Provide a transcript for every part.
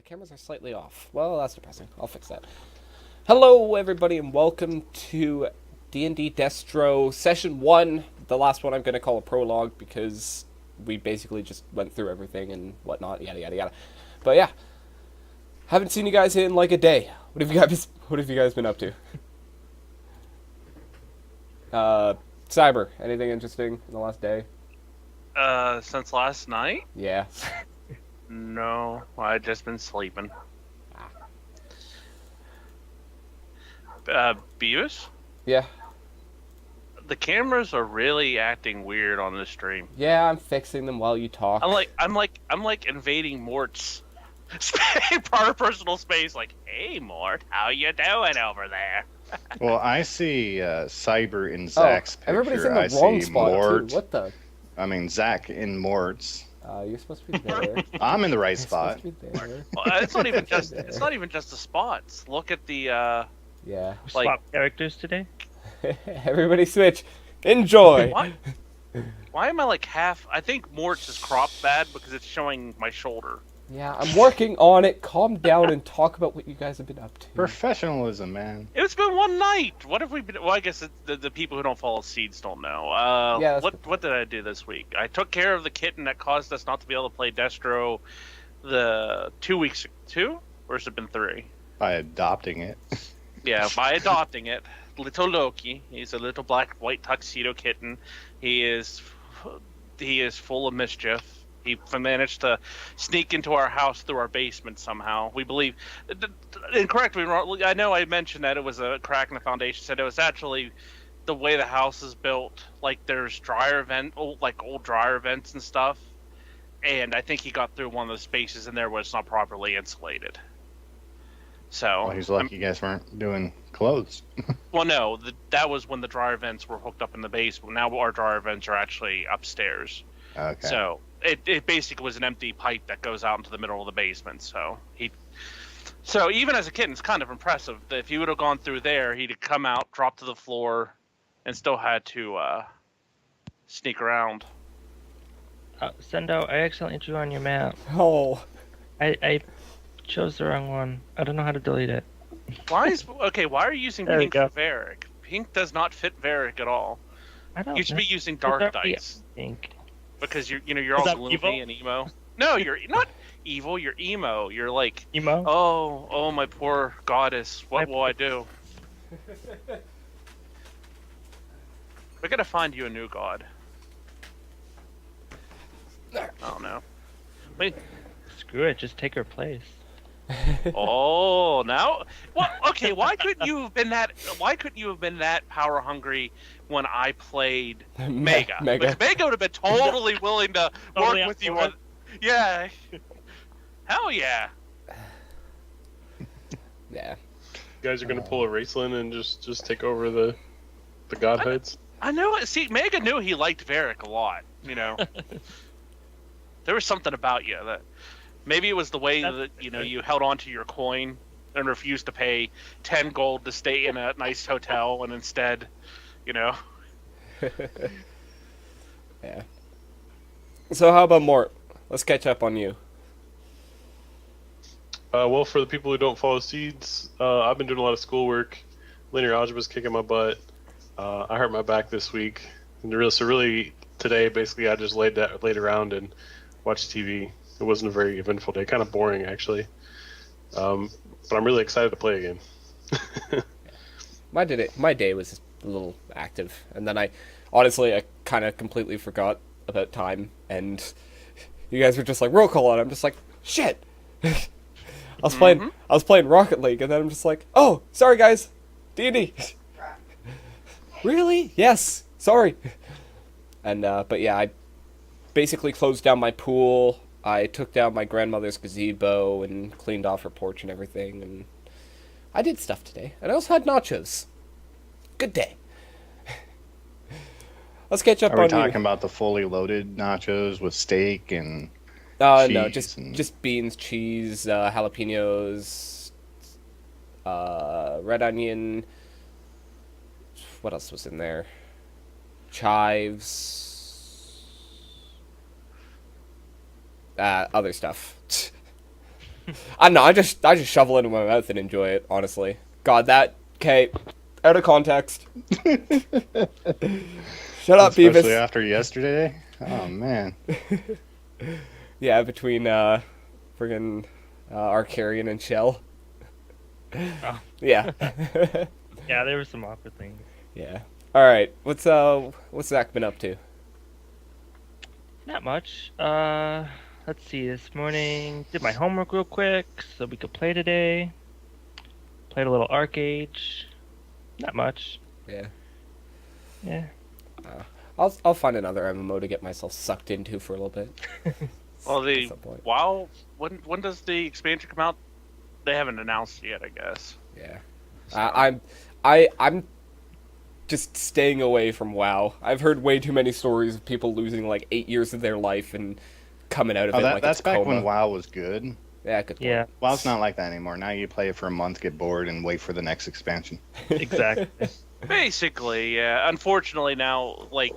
the cameras are slightly off. Well, that's depressing. I'll fix that. Hello, everybody, and welcome to D&D Destro Session 1. The last one I'm going to call a prologue because we basically just went through everything and whatnot, yada, yada, yada. But yeah, haven't seen you guys in like a day. What have you guys been up to? Cyber, anything interesting in the last day? Since last night? Yeah. No, I've just been sleeping. Beavis? Yeah. The cameras are really acting weird on this stream. Yeah, I'm fixing them while you talk. I'm like invading Mort's personal space. Like, hey, Mort, how you doing over there? Well, I see Cyber in Zach's picture. Everybody's in the I wrong see spot Mort. too. What the? I mean, Zach in Mort's. You're supposed to be there. I'm in the right You're spot. supposed to be there. Well, it's not even just the spots. Look at the Yeah. like. Swap characters today? Everybody switch. Enjoy. Why am I like half? I think Mort's is cropped bad because it's showing my shoulder. Yeah, I'm working on it. Calm down and talk about what you guys have been up to. Professionalism, man. It's been one night. What have we been? Well, I guess the people who don't follow Seeds don't know. Yeah, what did I do this week? I took care of the kitten that caused us not to be able to play Destro the 2 weeks. Two? Or has it been three? By adopting it. Yeah, by adopting it. Little Loki. He's a little black white tuxedo kitten. He is full of mischief. He managed to sneak into our house through our basement somehow. We believe, and correct me wrong, I know I mentioned that it was a crack in the foundation. Said it was actually the way the house is built. Like there's old dryer vents and stuff. And I think he got through one of the spaces in there where it's not properly insulated. So Well, he's lucky you guys weren't doing clothes. well, no, that was when the dryer vents were hooked up in the basement. Now our dryer vents are actually upstairs. Okay. So it basically was an empty pipe that goes out into the middle of the basement. So even as a kid, it's kind of impressive that if he would have gone through there, he'd have come out, dropped to the floor, and still had to sneak around. Sendo, I accidentally drew on your map. Oh. I chose the wrong one. I don't know how to delete it. Why are you using There we pink go. for Varric? Pink does not fit Varric at all. I don't You should know. be using It's dark already dice pink. because you're all Is that gloomy evil? and emo. No, you're not evil. You're emo. You're like, Emo? oh, my poor goddess. What will I do? We're gonna find you a new god. I don't know. Wait. Screw it, just take her place. Oh, now. Well, okay. Why couldn't you have been that power hungry when I played Mega? Because Mega would have been totally willing to Totally work on with you. board. Yeah. Hell yeah. Yeah. You guys are gonna pull a Raceland and just take over the godhoods. I know it. See, Mega knew he liked Varric a lot. You know, there was something about you that maybe it was the way that you held on to your coin and refused to pay 10 gold to stay in a nice hotel, and instead, Yeah. So how about Mort? Let's catch up on you. Well, for the people who don't follow Seeds, I've been doing a lot of schoolwork. Linear algebra's kicking my butt. I hurt my back this week, and really today, basically, I just laid around and watched TV. It wasn't a very eventful day, kind of boring actually. But I'm really excited to play again. My day was a little active, and then I kind of completely forgot about time, and you guys were just like roll call, and I'm just like shit. I was playing Rocket League, and then I'm just like, oh, sorry guys, D&D. Really? Yes. Sorry. And but yeah, I basically closed down my pool. I took down my grandmother's gazebo and cleaned off her porch and everything, and I did stuff today. And I also had nachos. Good day. Let's catch up Are we on talking you. about the fully loaded nachos with steak and No, cheese and- just beans, cheese, jalapenos, red onion. What else was in there? Chives. Other stuff. I don't know. I just shovel it in my mouth and enjoy it. Honestly, God, that okay. Out of context. Shut up, Especially Beavis. after yesterday. Oh man. Yeah, between friggin' Arcarian and Shell. Oh. Yeah. Yeah, there were some awkward things. Yeah. All right. What's Zach been up to? Not much. Let's see. This morning, did my homework real quick so we could play today. Played a little Arcade. Not much. Yeah. Yeah. I'll find another MMO to get myself sucked into for a little bit. Well, At some point. WoW. When does the expansion come out? They haven't announced yet, I guess. Yeah. I'm just staying away from WoW. I've heard way too many stories of people losing like 8 years of their life and coming out of it like that's it's back coma. when WoW was good. Yeah, good point. Yeah. WoW's not like that anymore. Now you play it for a month, get bored, and wait for the next expansion. Exactly. Basically, yeah. Unfortunately, now like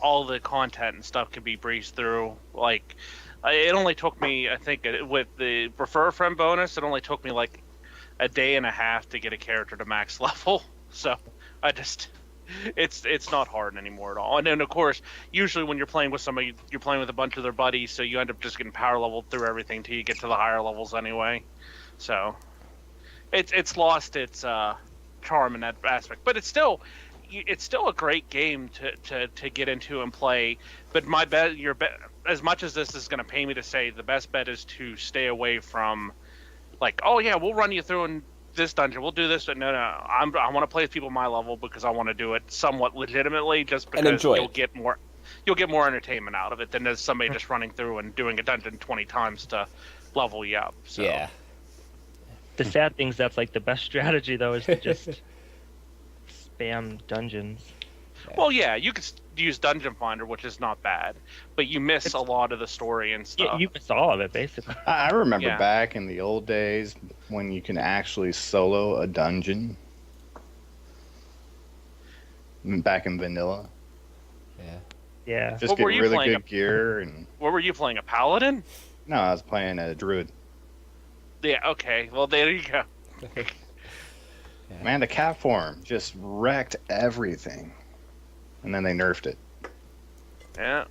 all the content and stuff can be breezed through. Like, it only took me, I think, with the refer a friend bonus, it only took me like a day and a half to get a character to max level. So I just, it's not hard anymore at all. And then of course, usually when you're playing with somebody, you're playing with a bunch of their buddies, so you end up just getting power leveled through everything till you get to the higher levels anyway. So it's lost its charm in that aspect, but it's still a great game to get into and play. But my bet, as much as this is going to pay me to say, the best bet is to stay away from like, oh yeah, we'll run you through in this dungeon, we'll do this, but no, I want to play with people my level because I want to do it somewhat legitimately, just because you'll get more entertainment out of it than as somebody just running through and doing a dungeon 20 times to level you up. So. Yeah. The sad thing is that's like the best strategy though, is to just spam dungeons. Well, yeah, you could use Dungeon Finder, which is not bad, but you miss a lot of the story and stuff. Yeah, you miss all of it basically. I remember back in the old days when you can actually solo a dungeon. Back in vanilla. Yeah. Yeah. Just What get were you really playing? good gear and. What were you playing? A paladin? No, I was playing a druid. Yeah. Okay. Well, there you go. Man, the cat form just wrecked everything, and then they nerfed it. Yeah.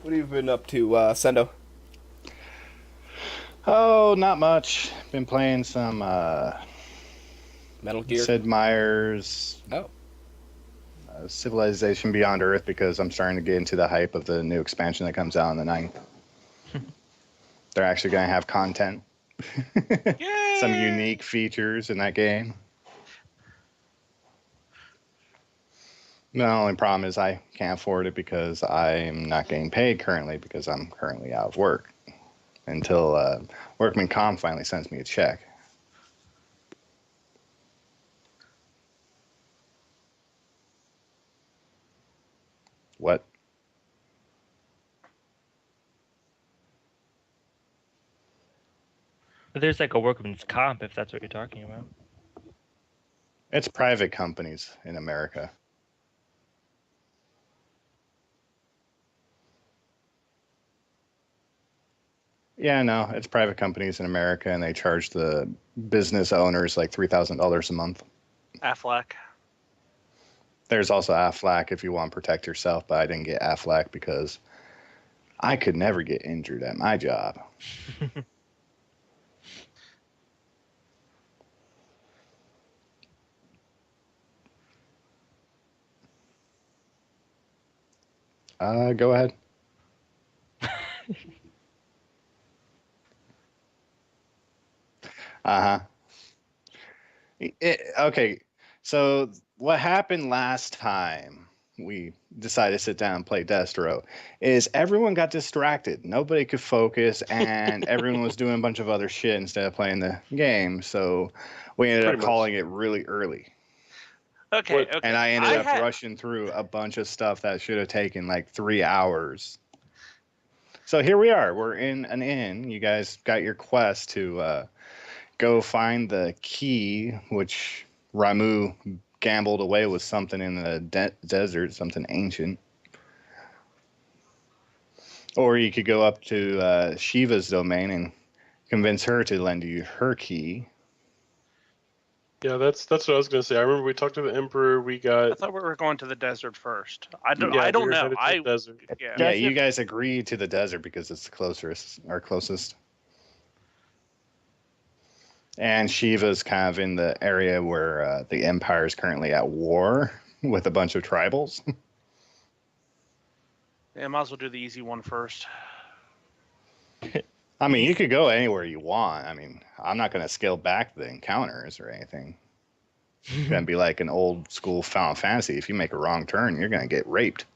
What have you been up to, Sendo? Oh, not much. Been playing some Metal Gear? Sid Meier's Civilization Beyond Earth, because I'm starting to get into the hype of the new expansion that comes out on the 9th. They're actually going to have content. Some unique features in that game. The only problem is I can't afford it because I'm not getting paid currently because I'm currently out of work until Workman Comp finally sends me a check. What? But there's like a workman's comp if that's what you're talking about. It's private companies in America. Yeah, no, it's private companies in America, and they charge the business owners like $3,000 a month. Affleck. There's also Affleck if you want to protect yourself, but I didn't get Affleck because I could never get injured at my job. Go ahead. Uh-huh. Okay, so what happened last time we decided to sit down and play Destro is everyone got distracted. Nobody could focus, and everyone was doing a bunch of other shit instead of playing the game, so we ended up calling it really early. Okay. And I ended up rushing through a bunch of stuff that should have taken like 3 hours. So here we are. We're in an inn. You guys got your quest to go find the key, which Ramu gambled away with something in the desert, something ancient. Or you could go up to Shiva's domain and convince her to lend you her key. Yeah, that's what I was gonna say. I remember we talked to the Emperor. We I got thought we were going to the desert first. I don't we know. were headed to the desert. Yeah. Yeah, Desert- you guys agreed to the desert because it's the closest. And Shiva's kind of in the area where the Empire is currently at war with a bunch of tribals. Yeah, might as well do the easy one first. I mean, you could go anywhere you want. I mean, I'm not going to scale back the encounters or anything. It's going to be like an old school Final Fantasy. If you make a wrong turn, you're going to get raped.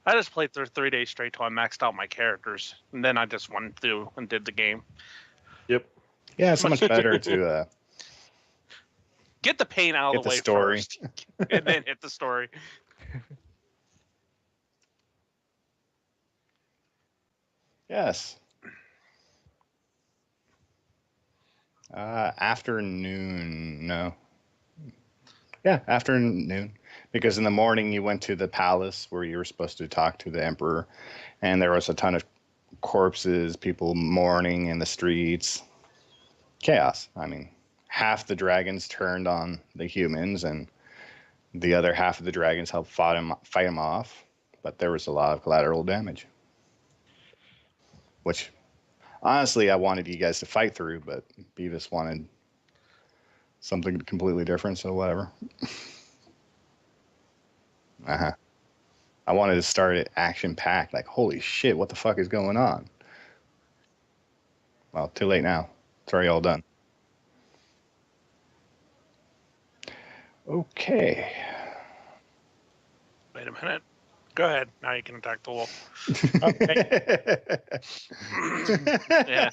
I just played through 3 days straight till I maxed out my characters, and then I just went through and did the game. Yep. Yeah, it's so much better to Get the pain out Get of the the way story. first, and then hit the story. yes. Afternoon. No. Yeah, afternoon. Because in the morning you went to the palace where you were supposed to talk to the emperor, and there was a ton of corpses, people mourning in the streets. Chaos. I mean, half the dragons turned on the humans, and the other half of the dragons helped fight him off. But there was a lot of collateral damage, which honestly I wanted you guys to fight through, but Beavis wanted something completely different, so whatever. I wanted to start it action packed, like holy shit, what the fuck is going on? Well, too late now. It's already all done. Okay. Wait a minute. Go ahead. Now you can attack the wolf. Yeah.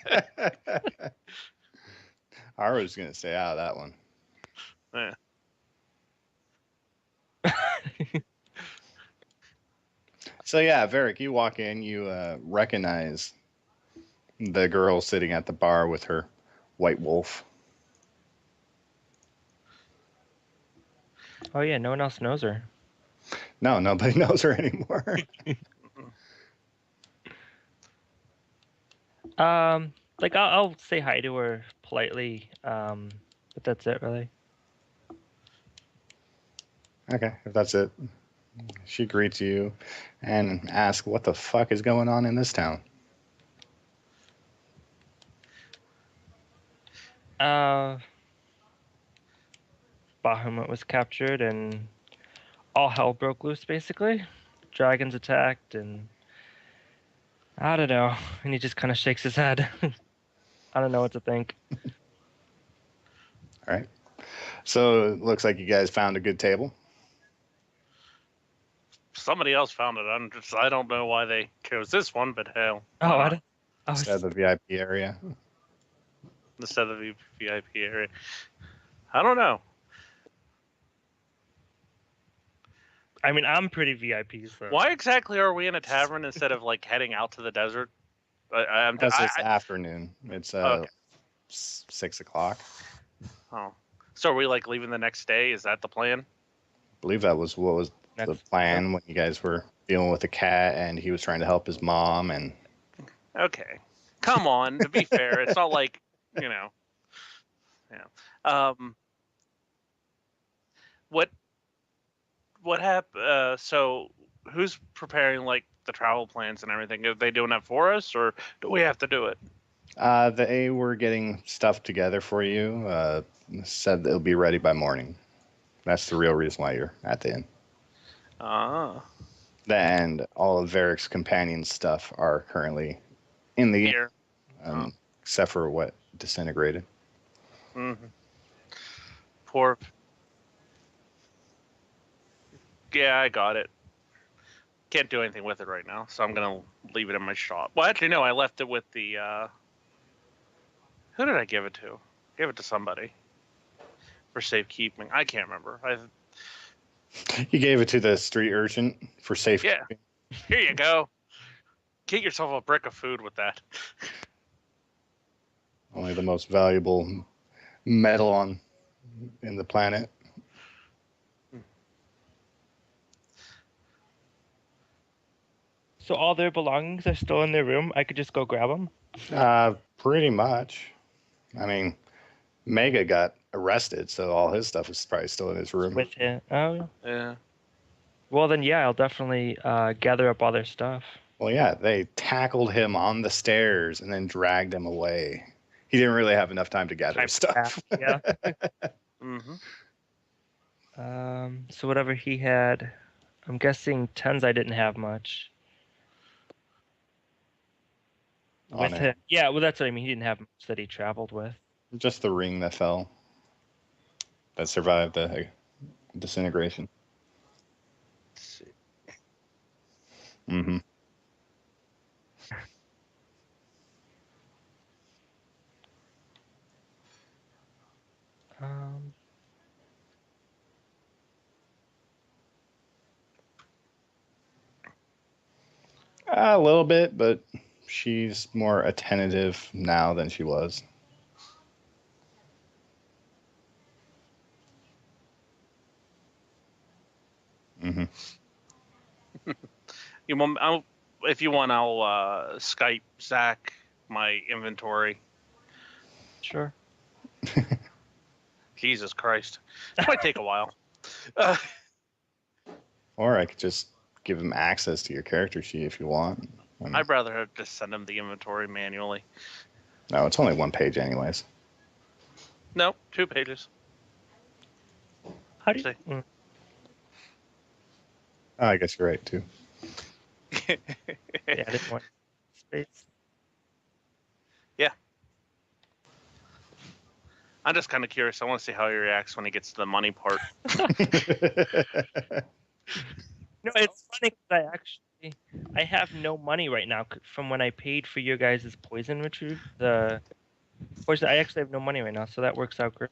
I was gonna stay out of that one. Yeah. So yeah, Varric, you walk in, you recognize the girl sitting at the bar with her white wolf. Oh yeah, no one else knows her. No, nobody knows her anymore. Like I'll say hi to her politely, but that's it really. Okay, if that's it. She greets you and asks what the fuck is going on in this town. Bahamut was captured and all hell broke loose basically. Dragons attacked and I don't know. And he just kind of shakes his head. I don't know what to think. All right. So it looks like you guys found a good table. Somebody else found it. I don't know why they chose this one, but hell. Oh, why not? Instead of the VIP area. Instead of the VIP area. I don't know. I mean, I'm pretty VIP, so. Why exactly are we in a tavern instead of like heading out to the desert? Because it's afternoon. It's Okay. 6 o'clock. Oh, so are we like leaving the next day? Is that the plan? I believe that was what was the Next- plan when you guys were dealing with the cat and he was trying to help his mom and Okay, come on. To be fair, it's not like Yeah. What happened? So who's preparing like the travel plans and everything? Are they doing that for us, or do we have to do it? they were getting stuff together for you. Said it'll be ready by morning. That's the real reason why you're at the inn. Ah, And all of Varric's companion stuff are currently in the inn, here. except for what disintegrated. Mm-hmm. Poor. Yeah, I got it. Can't do anything with it right now, so I'm gonna leave it in my shop. Well, actually, no. I left it with the. Who did I give it to? Gave it to somebody for safekeeping. I can't remember. You gave it to the street urchin for safekeeping. Here you go. Get yourself a brick of food with that. Only the most valuable metal on in the planet. So all their belongings are still in their room. I could just go grab them. Pretty much. I mean, Mega got arrested, so all his stuff is probably still in his room. With him. Oh. Yeah. Well, then, yeah, I'll definitely gather up all their stuff. Well, yeah, they tackled him on the stairs and then dragged him away. He didn't really have enough time to gather his stuff. Yeah. Mm-hmm. So whatever he had, I'm guessing tens I didn't have much. On With it. him. Yeah, well, that's what I mean. He didn't have much that he traveled with. Just the ring that fell, that survived the disintegration. Let's see. Mm-hmm. Um, A little bit, but she's more attentive now than she was. Mm-hmm. You want? If you want, I'll Skype Zach my inventory. sure. Jesus Christ, it might take a while. Or I could just give him access to your character sheet if you want. I mean, I'd rather just send him the inventory manually. no, it's only one page anyways. No, 2 pages. How do you? See. Mm, Oh, I guess you're right, too. yeah, I didn't want space. I'm just kind of curious. I want to see how he reacts when he gets to the money part. No, it's funny because I have no money right now from when I paid for your guys' poison retrieve. The poison, I actually have no money right now, so that works out great.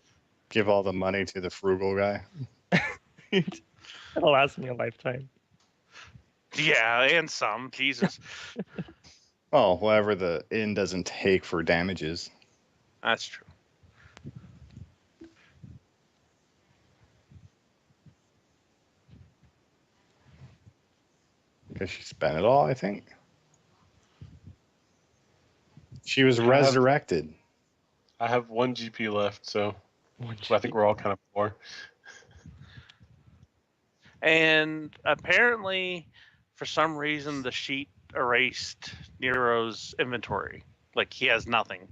Give all the money to the frugal guy. It'll last me a lifetime. Yeah, and some. Jesus. Well, whatever the inn doesn't take for damages. That's true. Because she spent it all, I think. She was have- resurrected. I have 1 GP left, so One I think we're all kind of poor. And apparently, for some reason, the sheet erased Nero's inventory. Like he has nothing.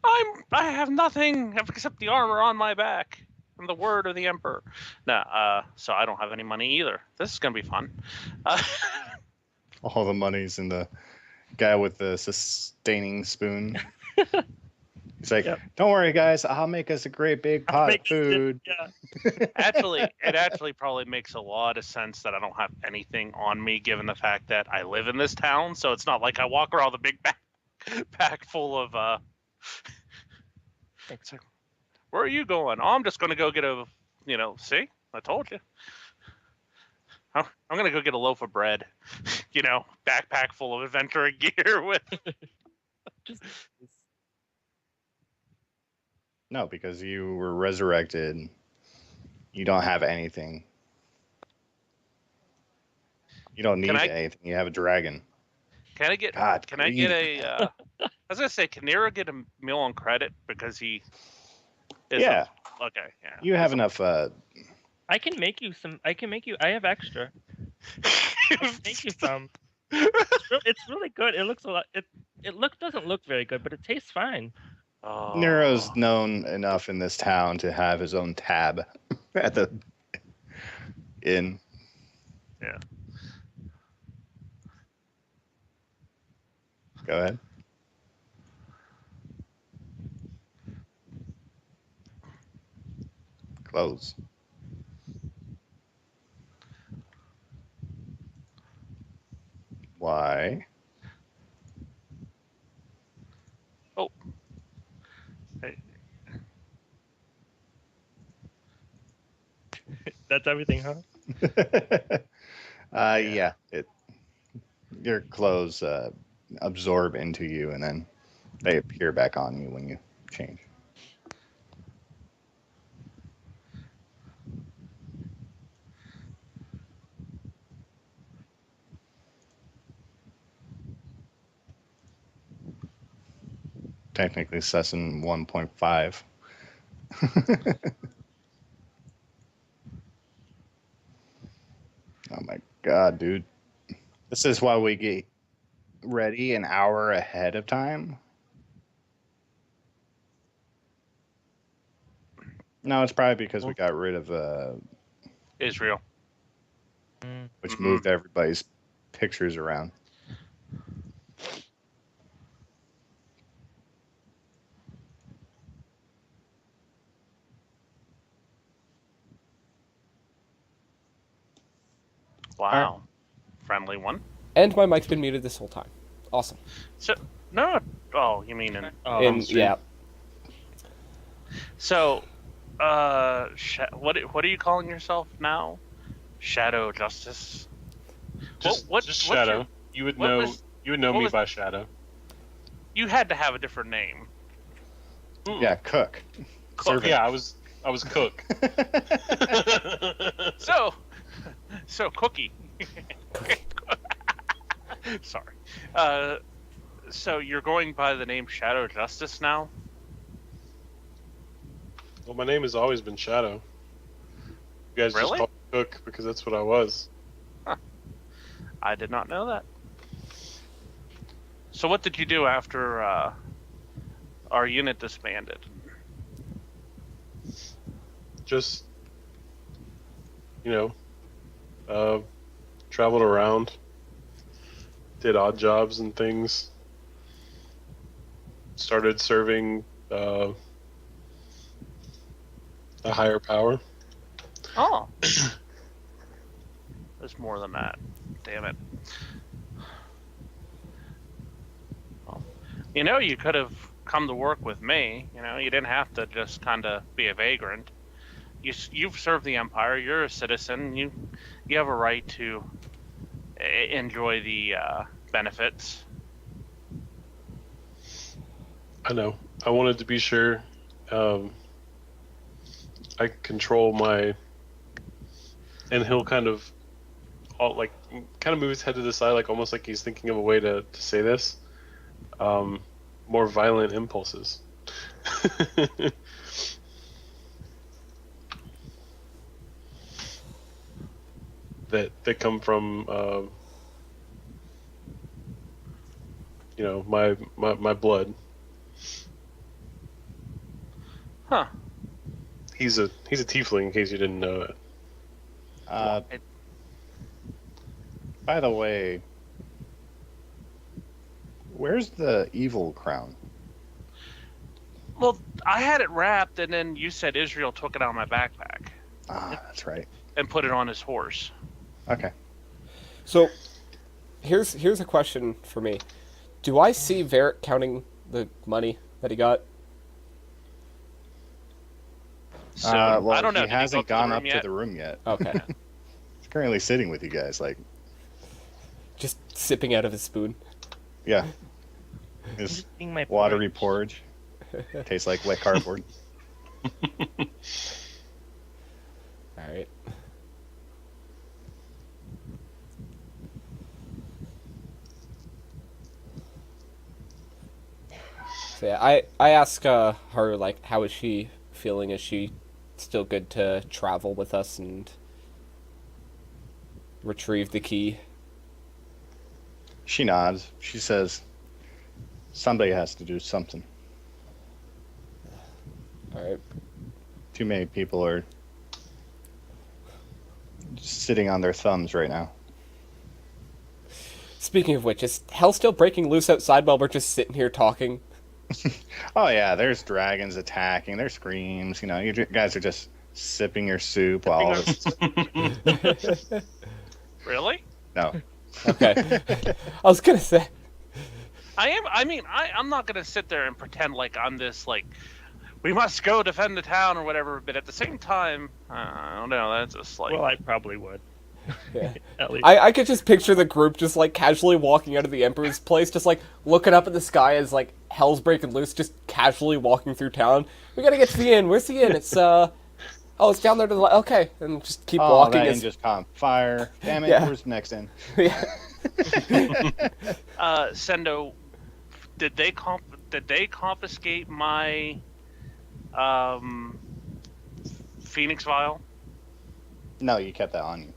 I have nothing except the armor on my back and the word of the emperor. No, so I don't have any money either. This is gonna be fun. All the money's in the guy with the sustaining spoon. He's like, Yep. don't worry, guys. I'll make us a great big pot of food. Yeah. It actually probably makes a lot of sense that I don't have anything on me, given the fact that I live in this town. So it's not like I walk around with a big back full of. Thanks. Where are you going? Oh, I'm just gonna go get a. See, I told you. I'm gonna go get a loaf of bread. Backpack full of adventure gear with. Just No, because you were resurrected. You don't have anything. You don't need anything. You have a dragon. Can I get? God, Can I get a? I was gonna say, can Nero get a meal on credit because he? Is Yeah. Okay. Yeah. You have enough. I can make you some. I have extra. I can make you some. It's really good. It looks a lot. It doesn't look very good, but it tastes fine. Oh. Nero's known enough in this town to have his own tab at the inn. Yeah. Go ahead. Close. Why? Oh. Hey. That's everything, huh? Yeah. Your clothes absorb into you, and then they appear back on you when you change. technically session 1.5. Oh my god, dude. This is why we get ready an hour ahead of time. No, it's probably because we got rid of Israel. which Mhm. moved everybody's pictures around. Wow. Friendly one. And my mic's been muted this whole time. Awesome. So no. Oh, you mean in? And yeah, So, what are you calling yourself now? Shadow Justice. Just what's Shadow. your- you would what know. was- You would know what me was- by Shadow. You had to have a different name. Yeah, cook. Servant. Yeah, I was cook. So Cookie. Sorry. So you're going by the name Shadow Justice now? Well, my name has always been Shadow. You guys Really? just call me Cook because that's what I was. I did not know that. So what did you do after our unit disbanded? Just, traveled around, did odd jobs and things, started serving a higher power. Oh. There's more than that. Damn it. Well, you could have come to work with me. You didn't have to just kind of be a vagrant. You've served the Empire. You're a citizen. You have a right to enjoy the benefits. I know. I wanted to be sure I control my... And he'll kind of move his head to the side, like almost like he's thinking of a way to say this. More violent impulses. that come from my blood. Huh. He's a tiefling, in case you didn't know it. By the way, where's the evil crown? Well, I had it wrapped, and then you said Israel took it out of my backpack Ah, that's right. and put it on his horse. Okay. so here's a question for me. Do I see Varric counting the money that he got? So Well, I don't know. he Did go hasn't to the gone room up yet? to the room yet. Okay. He's currently sitting with you guys, like, Just sipping out of his spoon. yeah. His Just eating my watery porridge. porridge. Tastes like wet cardboard. Alright. So yeah, I ask her, like, how is she feeling? Is she still good to travel with us and retrieve the key? She nods. She says, somebody has to do something. Alright. Too many people are just sitting on their thumbs right now. Speaking of which, is hell still breaking loose outside while we're just sitting here talking? Oh yeah, there's dragons attacking. There's screams. You guys are just sipping your soup while all this... Really? No. Okay. I was gonna say. I'm not gonna sit there and pretend like I'm this, like, we must go defend the town or whatever. But at the same time, I don't know. That's just like. Well, I probably would. Yeah. At least. I could just picture the group just like casually walking out of the Emperor's place, just like looking up at the sky as like hell's breaking loose, just casually walking through town. We gotta get to the inn. Where's the inn? It's it's down there to the okay, and just keep walking. That As... inn just caught fire. Damn it! Yeah. Where's the next inn? Yeah. Sendo, did did they confiscate my Phoenix vial? No, you kept that on you.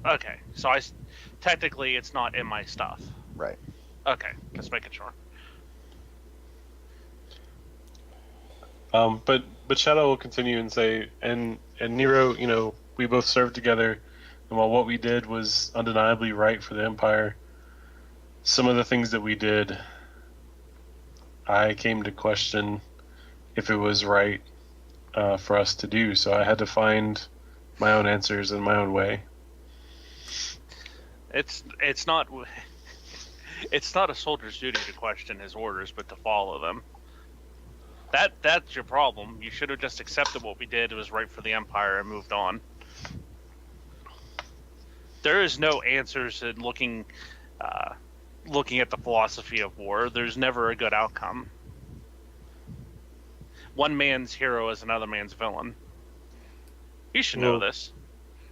Okay, so technically it's not in my stuff. Right. Okay, just making sure. But Shadow will continue and say, and Nero, we both served together, and while what we did was undeniably right for the Empire, some of the things that we did, I came to question if it was right for us to do. So I had to find my own answers in my own way. It's not it's not a soldier's duty to question his orders, but to follow them. That's your problem. You should have just accepted what we did. It was right for the Empire and moved on. There is no answers in looking at the philosophy of war. There's never a good outcome. One man's hero is another man's villain. You should know this.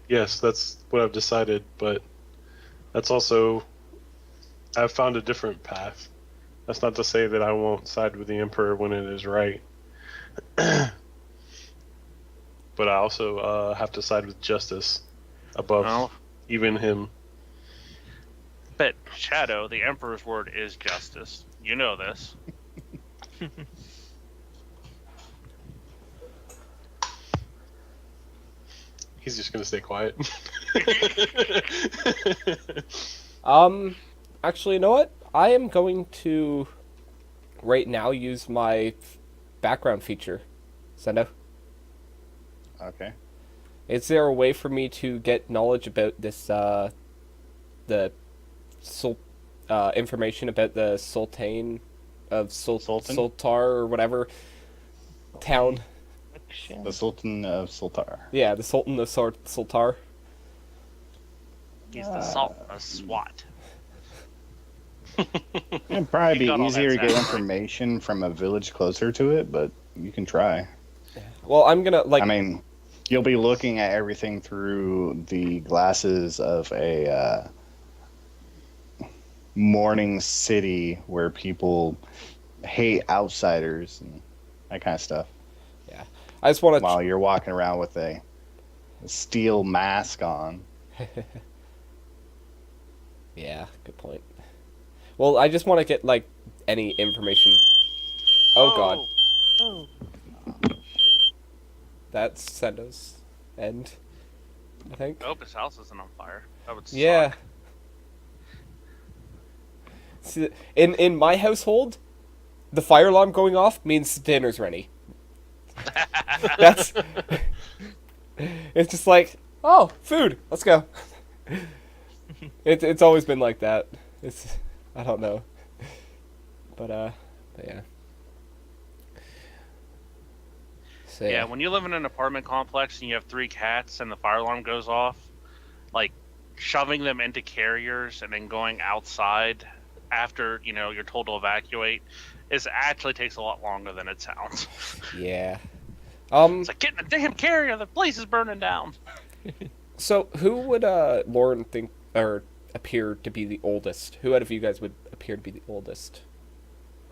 Yes, that's what I've decided, but that's also, I've found a different path. That's not to say that I won't side with the Emperor when it is right. But I also have to side with justice above even him. But, Shadow, the Emperor's word is justice. You know this. He's just gonna stay quiet. Actually, you know what? I am going to, right now, use my background feature. Sendo. Okay. Is there a way for me to get knowledge about this, information about the Sultan of Sultar or whatever town? The Sultan of Sultar. Yeah, the Sultan of Sultar. He's the Sultan of SWAT. It'd probably be got all easier to that get sound. information from a village closer to it, but you can try. Well, I'm gonna, I mean, you'll be looking at everything through the glasses of a morning city where people hate outsiders and that kind of stuff. yeah. I just want to... While you're walking around with a steel mask on. Yeah, good point. Well, I just want to get, like, any information. Oh, God. Oh. That's Sendo's end, I think. I hope his house isn't on fire. That would suck. Yeah. See, in my household, the fire alarm going off means dinner's ready. That's... It's just like, oh, food, let's go. It's always been like that. I don't know. But yeah. So, Yeah, when you live in an apartment complex and you have 3 cats and the fire alarm goes off, like shoving them into carriers and then going outside after, you're told to evacuate, it actually takes a lot longer than it sounds. Yeah. It's like, get in the damn carrier, the place is burning down. So who would Lauren think or appear to be the oldest? Who out of you guys would appear to be the oldest?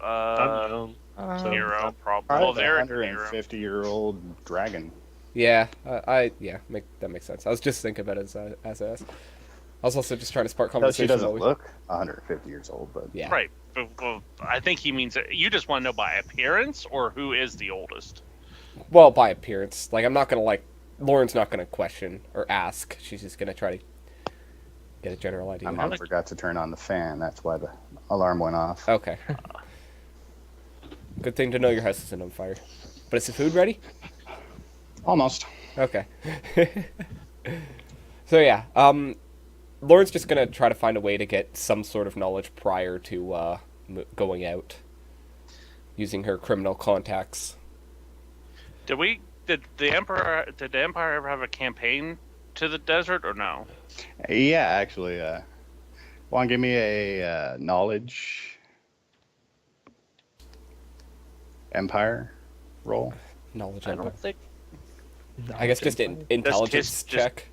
I'm Nero, probably. Probably Well, the Nero. 150-year-old dragon. Yeah, that makes sense. I was just thinking about it as I asked. I was also just trying to spark No, conversation. she doesn't always. look 150 years old, but Yeah. Right. Well, I think he means you just want to know by appearance or who is the oldest. Well, by appearance. Like, I'm not gonna Lauren's not gonna question or ask. She's just gonna try to get a general idea. I forgot to turn on the fan. That's why the alarm went off. Okay. Good thing to know your house isn't on fire. But is the food ready? Almost. Okay. So yeah, Lauren's just gonna try to find a way to get some sort of knowledge prior to going out, using her criminal contacts. Did the Empire ever have a campaign to the desert or no? Yeah, actually. Want to give me a knowledge empire roll? Knowledge. I don't think. I guess just an intelligence check.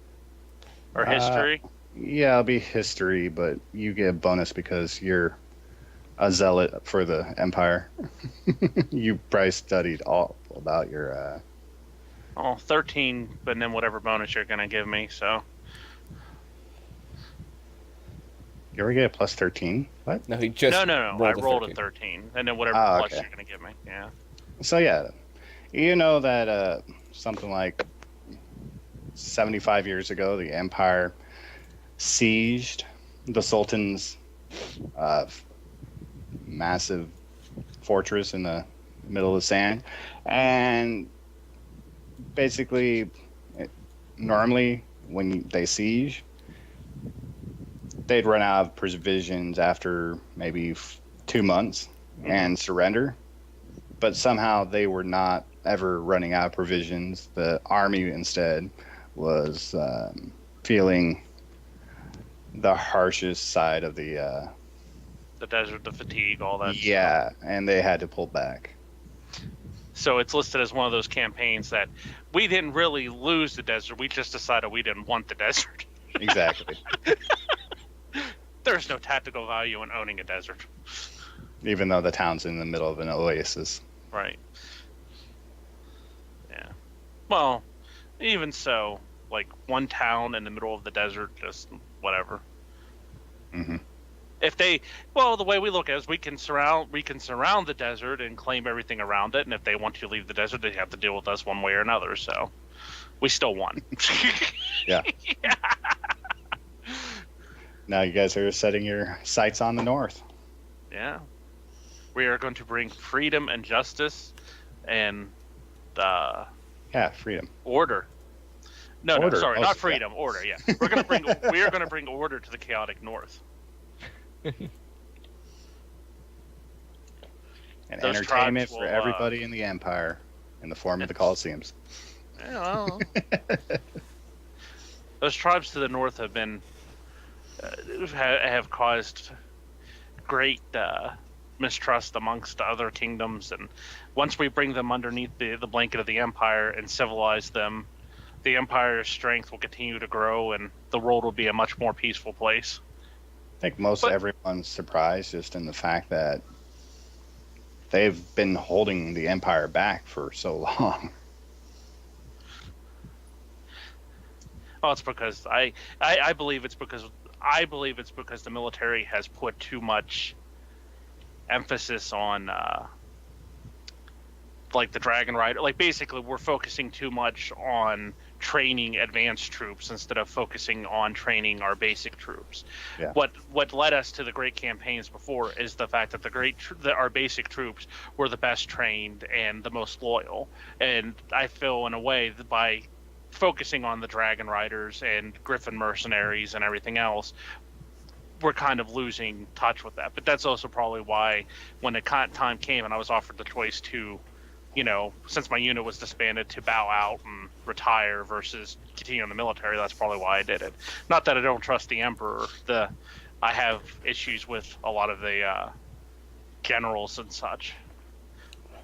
Or history. Yeah, it'll be history, but you get a bonus because you're a zealot for the Empire. You probably studied all about your. 13, but then whatever bonus you're gonna give me. So You ever get a plus 13? What? No, he just no. I rolled 13. a 13, and then whatever plus okay. you're gonna give me. Yeah. So yeah, you know that something like 75 years ago, the Empire sieged the Sultan's massive fortress in the middle of the sand, and basically, normally when they siege, they'd run out of provisions after maybe 2 months and surrender. But somehow they were not ever running out of provisions. The army instead was feeling the harshest side of the desert, the fatigue, all that. yeah, and they had to pull back. So it's listed as one of those campaigns that we didn't really lose the desert. We just decided we didn't want the desert. Exactly. There's no tactical value in owning a desert. Even though the town's in the middle of an oasis. Right. Yeah. Well, even so, like one town in the middle of the desert, just whatever. Mm-hmm. The way we look at it is we can surround the desert and claim everything around it, and if they want to leave the desert, they have to deal with us one way or another. So, we still won. Yeah. Now you guys are setting your sights on the north. Yeah. We are going to bring freedom and justice and Yeah, freedom. order. No, Order. sorry, Oh, not yeah. freedom, order. Yeah, we are going to bring order to the chaotic north. And Those entertainment tribes will, for everybody in the Empire in the form of the Colosseums. Yeah, well, those tribes to the north have been have caused great mistrust amongst other kingdoms, and once we bring them underneath the blanket of the Empire and civilize them, the Empire's strength will continue to grow, and the world will be a much more peaceful place. I think most everyone's surprised just in the fact that they've been holding the Empire back for so long. Oh, it's because I believe it's because the military has put too much emphasis on like the Dragon Rider. Like basically, we're focusing too much on training advanced troops instead of focusing on training our basic troops. Yeah. What led us to the great campaigns before is the fact that our basic troops were the best trained and the most loyal. And I feel in a way that by focusing on the Dragon Riders and Griffin mercenaries and everything else, we're kind of losing touch with that. But that's also probably why when the time came and I was offered the choice to, since my unit was disbanded, to bow out and retire versus continue in the military, that's probably why I did it. Not that I don't trust the Emperor. I have issues with a lot of the generals and such.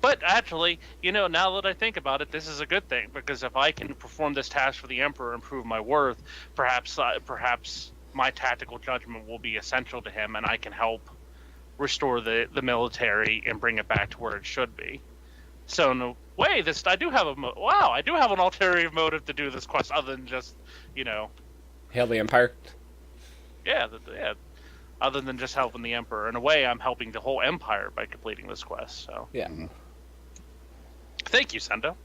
But actually, now that I think about it, this is a good thing, because if I can perform this task for the Emperor and prove my worth, perhaps my tactical judgment will be essential to him, and I can help restore the military and bring it back to where it should be. So in a way, I do have an ulterior motive to do this quest, other than just, Hail the Empire. yeah, other than just helping the Emperor. In a way, I'm helping the whole Empire by completing this quest. So Yeah. thank you, Sendo.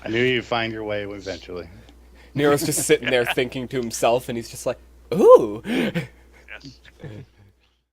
I knew you'd find your way eventually. Nero's just sitting there thinking to himself, and he's just like, "Ooh." Yes.